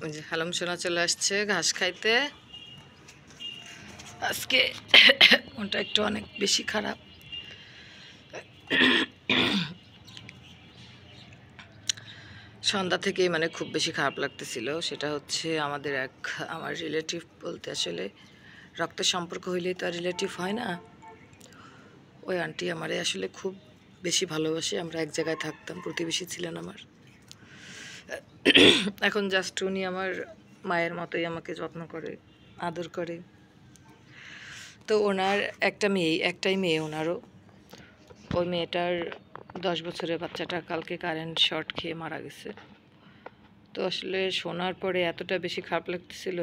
ওই যে হালাম সোনা চলে আসছে ঘাস খাইতে। আজকে মনটা একটু অনেক বেশি খারাপ। সন্ধ্যা থেকেই মানে খুব বেশি খারাপ লাগতেছিল। সেটা হচ্ছে আমার রিলেটিভ বলতে আসলে রক্তের সম্পর্ক হইলেই তো আর রিলেটিভ হয় না। ওই আন্টি আমারে আসলে খুব বেশি ভালোবাসে। আমরা এক জায়গায় থাকতাম, প্রতিবেশী ছিলেন আমার। এখন জাস্ট উনি আমার মায়ের মতোই আমাকে যত্ন করে, আদর করে। তো ওনার একটাই মেয়ে ওনারও। ওই মেয়েটার 10 বছরের বাচ্চাটা কালকে কারেন্ট শর্ট খেয়ে মারা গেছে। তো আসলে শোনার পরে এতটা বেশি খারাপ লাগতেছিল,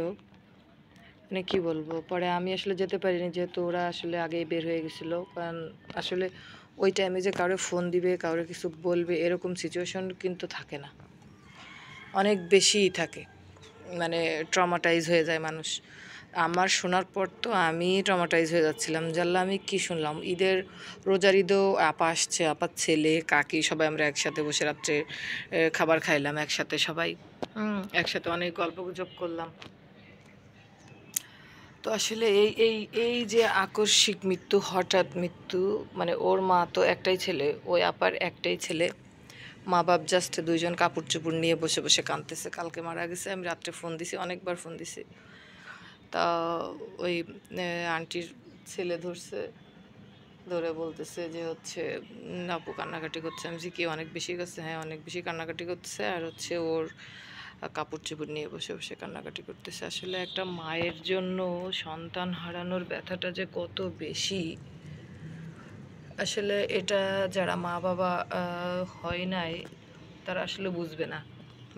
মানে কী বলবো। পরে আমি আসলে যেতে পারিনি, যেহেতু ওরা আসলে আগেই বের হয়ে গেছিলো। কারণ আসলে ওই টাইমে যে কারো ফোন দিবে, কারো কিছু বলবে, এরকম সিচুয়েশন কিন্তু থাকে না, অনেক বেশিই থাকে। মানে ট্রমাটাইজ হয়ে যায় মানুষ। আমার শোনার পর তো আমি ট্রমাটাইজ হয়ে যাচ্ছিলাম। জানলা আমি কি শুনলাম, রোজার ঈদেও আপা আসছে, আপার ছেলে, কাকি, সবাই আমরা একসাথে বসে রাত্রে খাবার খাইলাম একসাথে সবাই। একসাথে অনেক গল্পগুজব করলাম। তো আসলে এই এই এই যে আকস্মিক মৃত্যু, হঠাৎ মৃত্যু, মানে ওর মা তো একটাই ছেলে, ওই আপার একটাই ছেলে। মা বাপ জাস্ট দুইজন কাপড় চোপড় নিয়ে বসে বসে কাঁদতেছে। কালকে মারা গেছে। আমি রাত্রে ফোন দিছি, অনেকবার ফোন দিছি। তা ওই আন্টির ছেলে ধরে বলতেছে যে হচ্ছে আপু কান্নাকাটি করছে। আমি যে কি অনেক বেশি করছে? হ্যাঁ, অনেক বেশি কান্নাকাটি করতেছে। আর হচ্ছে ওর কাপড় চোপড় নিয়ে বসে বসে কান্নাকাটি করতেছে। আসলে একটা মায়ের জন্য সন্তান হারানোর ব্যথাটা যে কত বেশি, আসলে এটা যারা মা বাবা হয় নাই তারা আসলে বুঝবে না।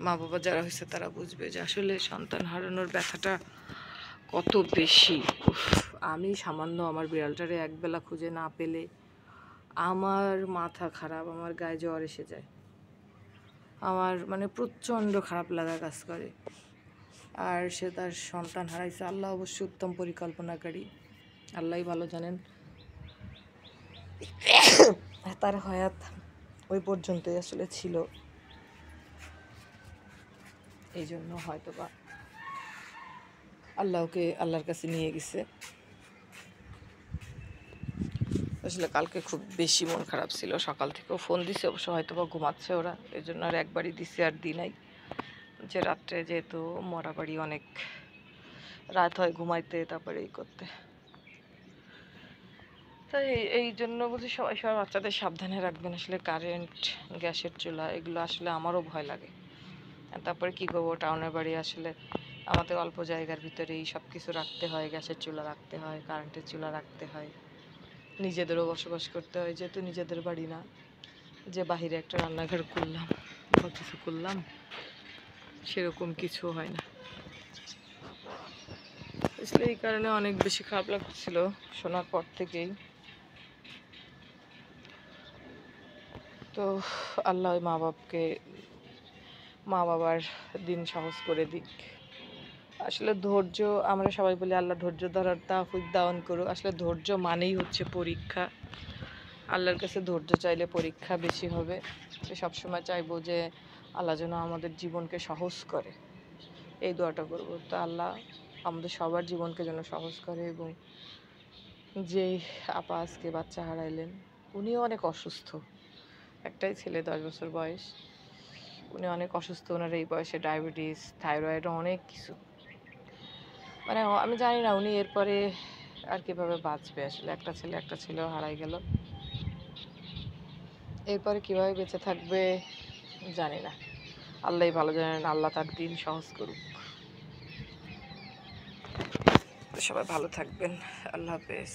মা বাবা যারা হয়েছে তারা বুঝবে যে আসলে সন্তান হারানোর ব্যথাটা কত বেশি। আমি সামান্য আমার বিড়ালটারে একবেলা খুঁজে না পেলে আমার মাথা খারাপ, আমার গায়ে জ্বর এসে যায়, আমার মানে প্রচণ্ড খারাপ লাগা কাজ করে। আর সে তার সন্তান হারাইছে। আল্লাহ অবশ্যই উত্তম পরিকল্পনাকারী, আল্লাহই ভালো জানেন। তার হায়াত ওই পর্যন্তই আসলে ছিল, এই জন্য হয়তো বা আল্লাহর কাছে নিয়ে গেছে। আসলে কালকে খুব বেশি মন খারাপ ছিল, সকাল থেকেও ফোন দিছে, অবশ্য হয়তো বা ঘুমাচ্ছে ওরা, এই জন্য আর একবারই দিছে, আর দিই নাই। যে রাত্রে যেহেতু মরা বাড়ি অনেক রাত হয় ঘুমাইতে, তারপরে এই করতে। তাই এই জন্য বলছি সবাই বাচ্চাদের সাবধানে রাখবেন। আসলে কারেন্ট, গ্যাসের চুলা, এগুলো আসলে আমারও ভয় লাগে। তারপরে কী করবো, টাউনের বাড়ি, আসলে আমাদের অল্প জায়গার ভিতরেই সব কিছু রাখতে হয়। গ্যাসের চুলা রাখতে হয়, কারেন্টের চুলা রাখতে হয়, নিজেদেরও বসবাস করতে হয়। যেহেতু নিজেদের বাড়ি না যে বাহিরে একটা রান্নাঘর করলাম বা কিছু করলাম, সেরকম কিছু হয় না। আসলে এই কারণে অনেক বেশি খারাপ লাগছিল শোনার পর থেকেই। তো আল্লাহ মা বাবার দিন সহজ করে দিক। আসলে ধৈর্য, আমরা সবাই বলি আল্লাহ ধৈর্য ধরার তাওফিক দান করুক। আসলে ধৈর্য মানেই হচ্ছে পরীক্ষা। আল্লাহর কাছে ধৈর্য চাইলে পরীক্ষা বেশি হবে। সে সবসময় চাইবো যে আল্লাহ যেন আমাদের জীবনকে সহজ করে, এই দোয়াটা করব। তো আল্লাহ আমাদের সবার জীবনকে যেন সহজ করে। এবং যে আপা আজকে বাচ্চা হারাইলেন, উনিও অনেক অসুস্থ। একটাই ছেলে, 10 বছর বয়স। উনি অনেক অসুস্থ। ওনার এই বয়সে ডায়াবেটিস, থাইরয়েড, অনেক কিছু। মানে আমি জানি না উনি এরপরে আর কীভাবে বাঁচবে। আসলে একটা ছেলেও হারাই গেল, এরপরে কীভাবে বেঁচে থাকবে জানি না। আল্লাহই ভালো জানেন। আল্লাহ তার দিন সহজ করুক। সবাই ভালো থাকবেন। আল্লাহ হাফেজ।